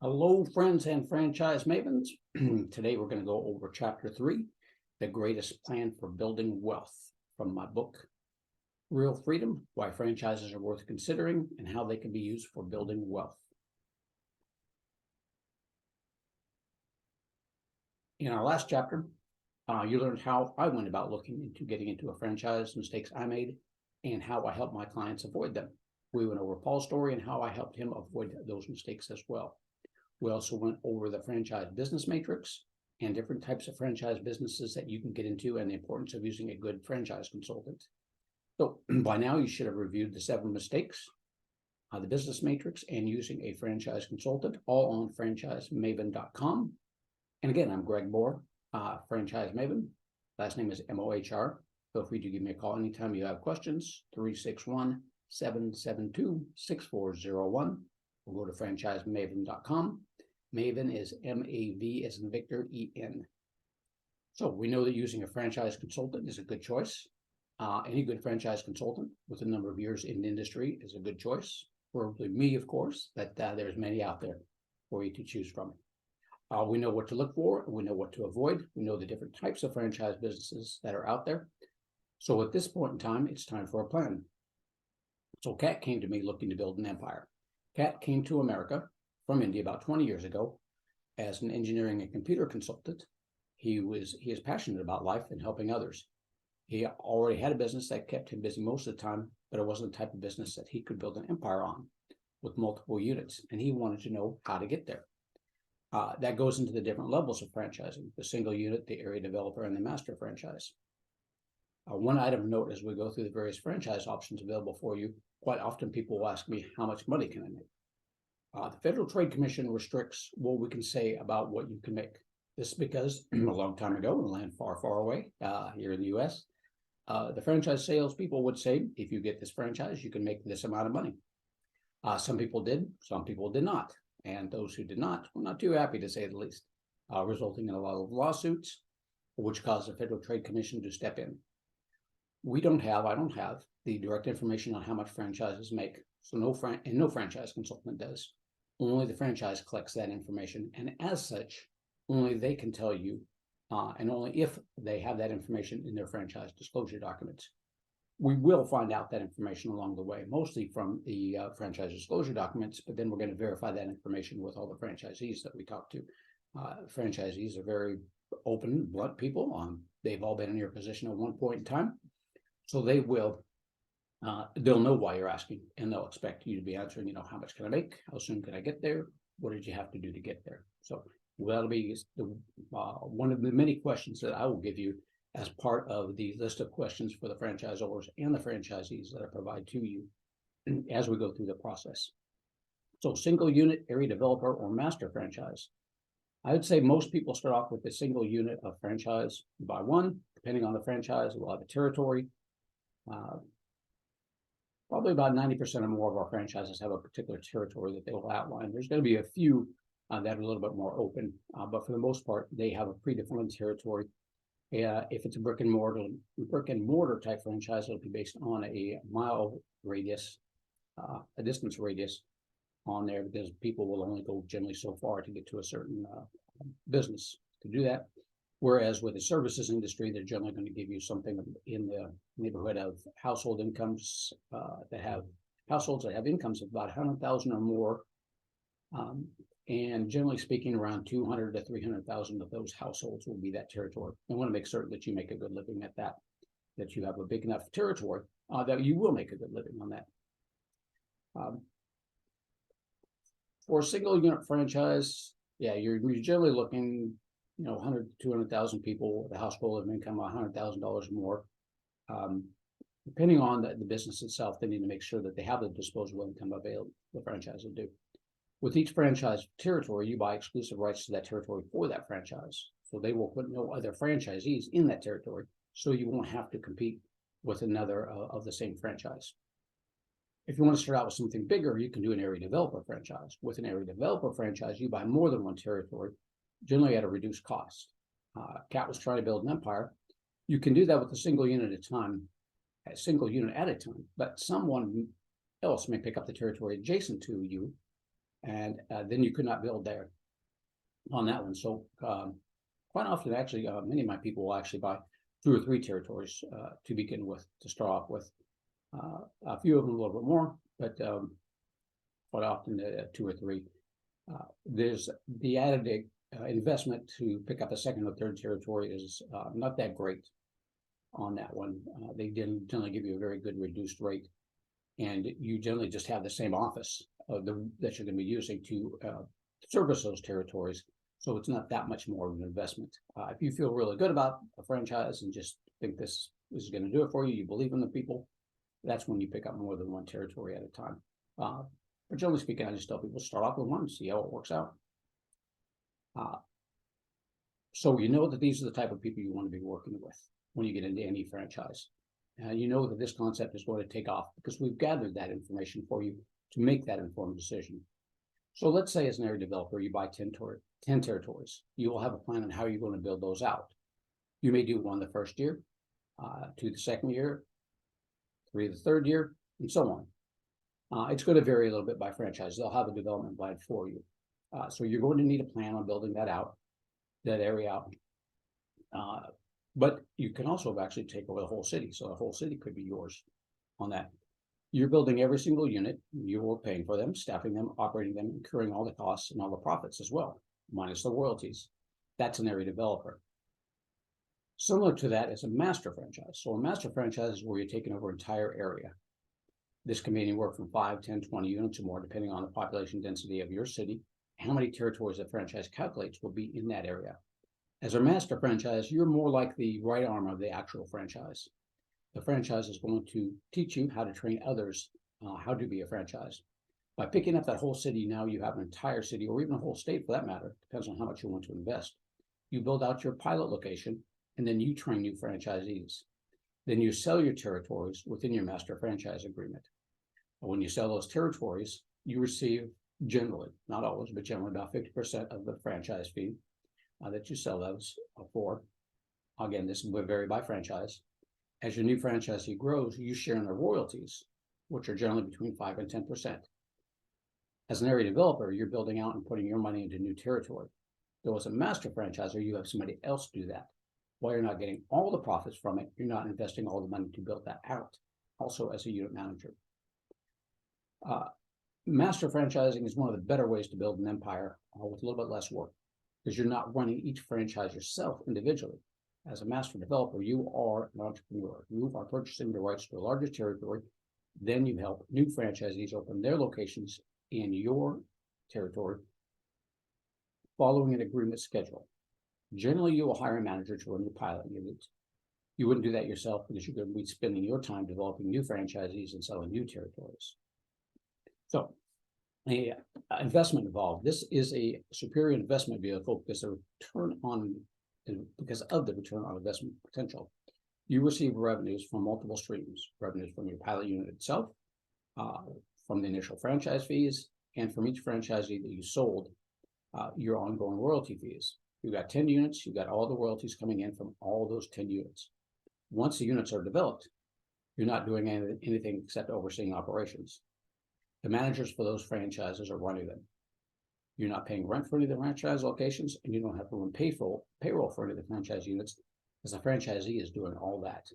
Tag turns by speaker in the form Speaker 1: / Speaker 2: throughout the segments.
Speaker 1: Hello, friends and franchise mavens. Today we're going to go over Chapter 3, The Greatest Plan for Building Wealth, from my book, Real Freedom, Why Franchises Are Worth Considering and How They Can Be Used for Building Wealth. In our last chapter, you learned how I went about looking into getting into a franchise, mistakes I made, and how I helped my clients avoid them. We went over Paul's story and how I helped him avoid those mistakes as well. We also went over the franchise business matrix and different types of franchise businesses that you can get into and the importance of using a good franchise consultant. So by now you should have reviewed the 7 mistakes, the business matrix, and using a franchise consultant, all on franchisemaven.com. And again, I'm Greg Mohr, Franchise Maven. Last name is Mohr. Feel free to give me a call anytime you have questions, 361-772-6401. We'll go to franchisemaven.com. Maven is M-A-V as in Victor, E-N. So we know that using a franchise consultant is a good choice. Any good franchise consultant with a number of years in the industry is a good choice. Probably me, of course, but there's many out there for you to choose from. We know what to look for. We know what to avoid. We know the different types of franchise businesses that are out there. So at this point in time, it's time for a plan. So Kat came to me looking to build an empire. Kat came to America from India about 20 years ago as an engineering and computer consultant. He is passionate about life and helping others. He already had a business that kept him busy most of the time, but it wasn't the type of business that he could build an empire on with multiple units, and he wanted to know how to get there. That goes into the different levels of franchising: the single unit, the area developer, and the master franchise. One item of note as we go through the various franchise options available for you, quite often people will ask me, how much money can I make? The Federal Trade Commission restricts what we can say about what you can make. This is because a long time ago, in a land far, far away, here in the U.S., the franchise salespeople would say, if you get this franchise, you can make this amount of money. Some people did, some people did not. And those who did not were not too happy, to say the least, resulting in a lot of lawsuits, which caused the Federal Trade Commission to step in. I don't have the direct information on how much franchises make. So no franchise consultant does. Only the franchise collects that information. And as such, only they can tell you, and only if they have that information in their franchise disclosure documents. We will find out that information along the way, mostly from the franchise disclosure documents, but then we're going to verify that information with all the franchisees that we talk to. Franchisees are very open, blunt people. They've all been in your position at one point in time. So they'll know why you're asking, and they'll expect you to be answering, how much can I make? How soon can I get there? What did you have to do to get there? So that'll be one of the many questions that I will give you as part of the list of questions for the franchisors and the franchisees that I provide to you as we go through the process. So single unit, area developer, or master franchise. I would say most people start off with a single unit of franchise. By one, depending on the franchise, we'll have a territory. Probably about 90% or more of our franchises have a particular territory that they will outline. There's going to be a few that are a little bit more open, but for the most part, they have a predefined territory. If it's a brick and mortar type franchise, it'll be based on a mile radius, a distance radius on there, because people will only go generally so far to get to a certain business to do that. Whereas with the services industry, they're generally going to give you something in the neighborhood of household incomes households that have incomes of about 100,000 or more, and generally speaking, around 200 to 300,000 of those households will be that territory. I want to make certain that you make a good living at that you have a big enough territory that you will make a good living on that. For a single unit franchise, you're generally looking, 100 to 200,000 people with a household of income of $100,000 or more. Depending on the business itself, they need to make sure that they have the disposable income available. The franchise will do. With each franchise territory, you buy exclusive rights to that territory for that franchise. So they will put no other franchisees in that territory, so you won't have to compete with another of the same franchise. If you want to start out with something bigger, you can do an area developer franchise. With an area developer franchise, you buy more than one territory, generally at a reduced cost. Kat was trying to build an empire. You can do that with a single unit at a time, but someone else may pick up the territory adjacent to you and then you could not build there on that one. So quite often, actually, many of my people will actually buy 2 or 3 territories to begin with, to start off with. A few of them a little bit more, but quite often 2 or 3. There's the added investment to pick up a second or third territory is not that great on that one. They generally give you a very good reduced rate, and you generally just have the same office that you're going to be using to service those territories. So it's not that much more of an investment. If you feel really good about a franchise and just think this is going to do it for you, you believe in the people, that's when you pick up more than 1 territory at a time. But generally speaking, I just tell people start off with 1, see how it works out. So you know that these are the type of people you want to be working with when you get into any franchise. You know that this concept is going to take off because we've gathered that information for you to make that informed decision. So let's say as an area developer, you buy 10 territories. You will have a plan on how you're going to build those out. You may do 1 the first year, 2 the second year, 3 the third year, and so on. It's going to vary a little bit by franchise. They'll have a development plan for you. So you're going to need a plan on building that area out. But you can also actually take over the whole city. So the whole city could be yours on that. You're building every single unit. You're paying for them, staffing them, operating them, incurring all the costs and all the profits as well, minus the royalties. That's an area developer. Similar to that is a master franchise. So a master franchise is where you're taking over an entire area. This can be anywhere from 5, 10, 20 units or more, depending on the population density of your city, how many territories the franchise calculates will be in that area. As a master franchise, you're more like the right arm of the actual franchise. The franchise is going to teach you how to train others how to be a franchise. By picking up that whole city, now you have an entire city, or even a whole state for that matter, depends on how much you want to invest. You build out your pilot location, and then you train new franchisees. Then you sell your territories within your master franchise agreement. When you sell those territories, you receive generally, not always, but generally about 50% of the franchise fee that you sell those for. Again, this will vary by franchise. As your new franchisee grows, you share in the royalties, which are generally between 5 and 10%. As an area developer, you're building out and putting your money into new territory. Though as a master franchisor, you have somebody else do that. While you're not getting all the profits from it, you're not investing all the money to build that out, also as a unit manager. Master franchising is one of the better ways to build an empire with a little bit less work, because you're not running each franchise yourself individually. As a master developer, you are an entrepreneur. You are purchasing the rights to a larger territory. Then you help new franchisees open their locations in your territory, following an agreement schedule. Generally, you will hire a manager to run your pilot units. You wouldn't do that yourself because you're going to be spending your time developing new franchisees and selling new territories. So, investment involved. This is a superior investment vehicle because of the return on investment potential. You receive revenues from multiple streams: revenues from your pilot unit itself, from the initial franchise fees, and from each franchisee that you sold, your ongoing royalty fees. You've got 10 units, you've got all the royalties coming in from all those 10 units. Once the units are developed, you're not doing anything except overseeing operations. The managers for those franchises are running them. You're not paying rent for any of the franchise locations, and you don't have to run payroll for any of the franchise units, because the franchisee is doing all that.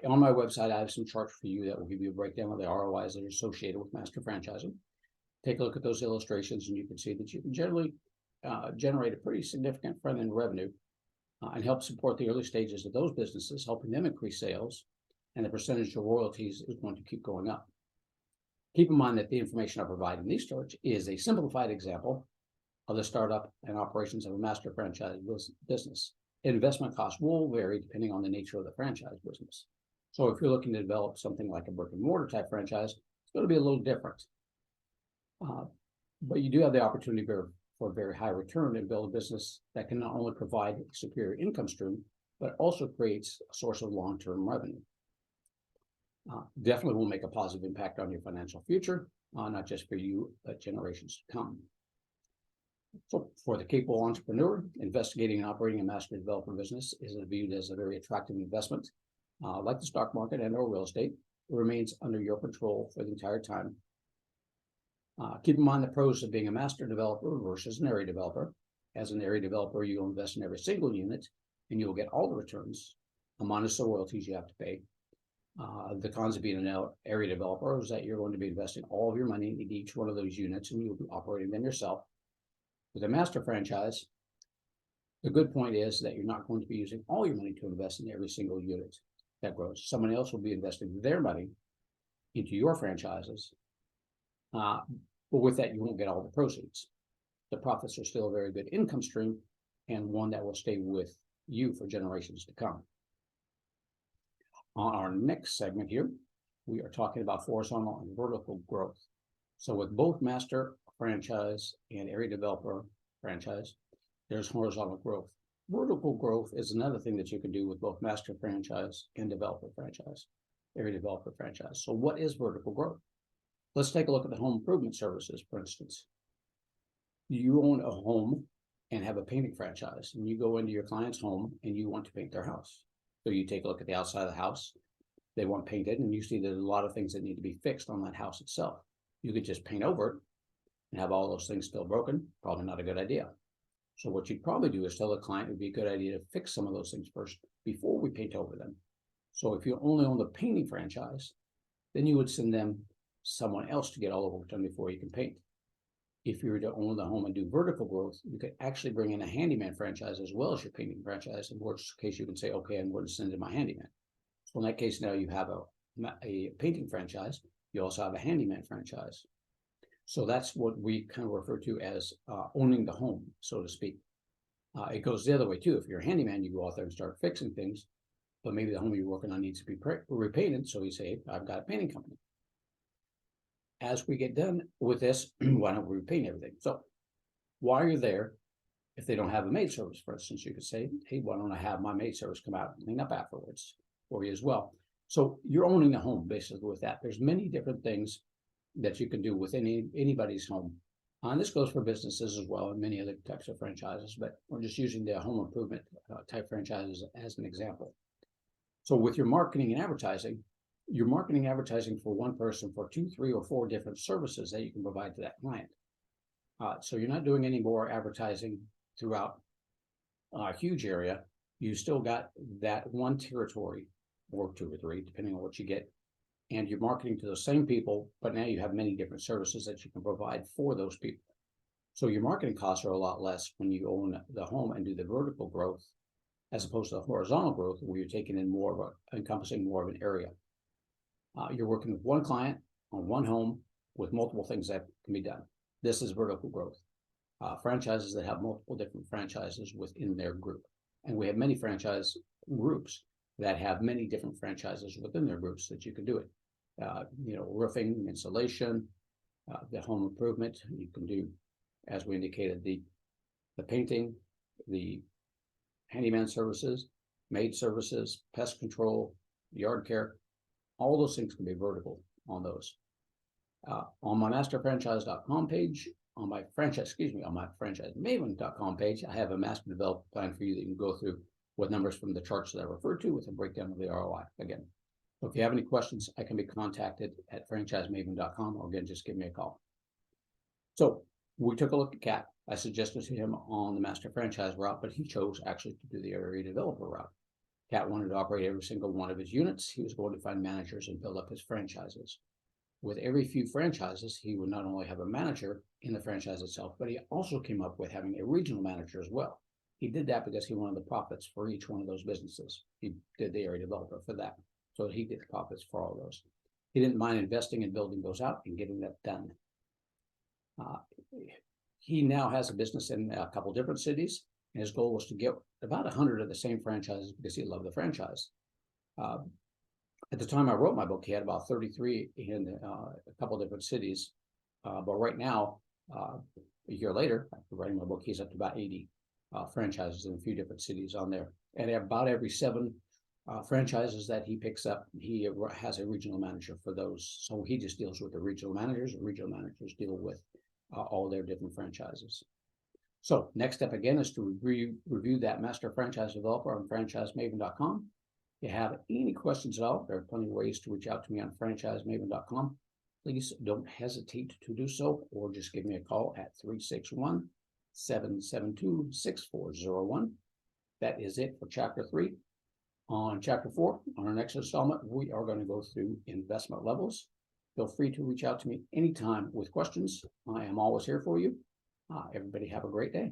Speaker 1: On my website, I have some charts for you that will give you a breakdown of the ROIs that are associated with master franchising. Take a look at those illustrations, and you can see that you can generally generate a pretty significant front-end revenue and help support the early stages of those businesses, helping them increase sales, and the percentage of royalties is going to keep going up. Keep in mind that the information I provide in these charts is a simplified example of the startup and operations of a master franchise business. Investment costs will vary depending on the nature of the franchise business. So if you're looking to develop something like a brick and mortar type franchise, it's going to be a little different. But you do have the opportunity for a very high return and build a business that can not only provide a superior income stream, but also creates a source of long-term revenue. Definitely will make a positive impact on your financial future, not just for you, but generations to come. So for the capable entrepreneur, investigating and operating a master developer business is viewed as a very attractive investment. Like the stock market and or real estate, it remains under your control for the entire time. Keep in mind the pros of being a master developer versus an area developer. As an area developer, you'll invest in every single unit and you'll get all the returns, minus the royalties you have to pay. The cons of being an area developer is that you're going to be investing all of your money in each one of those units and you'll be operating them yourself. With a master franchise, the good point is that you're not going to be using all your money to invest in every single unit that grows. Someone else will be investing their money into your franchises. But with that, you won't get all the proceeds. The profits are still a very good income stream and one that will stay with you for generations to come. On our next segment here, we are talking about horizontal and vertical growth. So with both master franchise and area developer franchise, there's horizontal growth. Vertical growth is another thing that you can do with both master franchise and developer franchise, area developer franchise. So what is vertical growth? Let's take a look at the home improvement services, for instance. You own a home and have a painting franchise, and you go into your client's home and you want to paint their house. So you take a look at the outside of the house, they want painted, and you see there's a lot of things that need to be fixed on that house itself. You could just paint over it and have all those things still broken. Probably not a good idea. So what you'd probably do is tell the client it would be a good idea to fix some of those things first before we paint over them. So if you only own the painting franchise, then you would send them someone else to get all the work done before you can paint. If you were to own the home and do vertical growth, you could actually bring in a handyman franchise as well as your painting franchise. In worst case, you can say, okay, I'm going to send in my handyman. So in that case, now you have a painting franchise. You also have a handyman franchise. So that's what we kind of refer to as owning the home, so to speak. It goes the other way too. If you're a handyman, you go out there and start fixing things, but maybe the home you're working on needs to be repainted. So you say, I've got a painting company. As we get done with this, why don't we repaint everything? So while you're there, if they don't have a maid service, for instance, you could say, hey, why don't I have my maid service come out and clean up afterwards for you as well? So you're owning the home basically with that. There's many different things that you can do with anybody's home. And this goes for businesses as well and many other types of franchises, but we're just using the home improvement type franchises as an example. So with your marketing and advertising, you're marketing advertising for one person for 2, 3, or 4 different services that you can provide to that client. So you're not doing any more advertising throughout a huge area. You still got that one territory, or 2 or 3, depending on what you get, and you're marketing to the same people, but now you have many different services that you can provide for those people. So your marketing costs are a lot less when you own the home and do the vertical growth, as opposed to the horizontal growth, where you're taking in more of encompassing more of an area. You're working with one client on one home with multiple things that can be done. This is vertical growth. Franchises that have multiple different franchises within their group. And we have many franchise groups that have many different franchises within their groups that you can do it. Roofing, insulation, the home improvement. You can do, as we indicated, the painting, the handyman services, maid services, pest control, yard care. All those things can be vertical on those. On my masterfranchise.com page, on my franchise Maven.com page, I have a master development plan for you that you can go through with numbers from the charts that I referred to with a breakdown of the ROI again. So if you have any questions, I can be contacted at franchisemaven.com, or again, just give me a call. So we took a look at Kat. I suggested to him on the master franchise route, but he chose actually to do the area developer route. Kat wanted to operate every single one of his units. He was going to find managers and build up his franchises. With every few franchises, he would not only have a manager in the franchise itself, but he also came up with having a regional manager as well. He did that because he wanted the profits for each one of those businesses. He did the area developer for that, so he did the profits for all those. He didn't mind investing and building those out and getting that done. He now has a business in a couple different cities, and his goal was to get about 100 of the same franchises because he loved the franchise. At the time I wrote my book, he had about 33 in a couple different cities. But right now, a year later, after writing my book, he's up to about 80 franchises in a few different cities on there. And about every 7 franchises that he picks up, he has a regional manager for those. So he just deals with the regional managers, and regional managers deal with all their different franchises. So next step again is to review that master franchise developer on franchisemaven.com. If you have any questions at all, there are plenty of ways to reach out to me on franchisemaven.com. please don't hesitate to do so, or just give me a call at 361-772-6401. That is it for Chapter 3. On Chapter 4, on our next installment, we are going to go through investment levels. Feel free to reach out to me anytime with questions. I am always here for you. Everybody have a great day.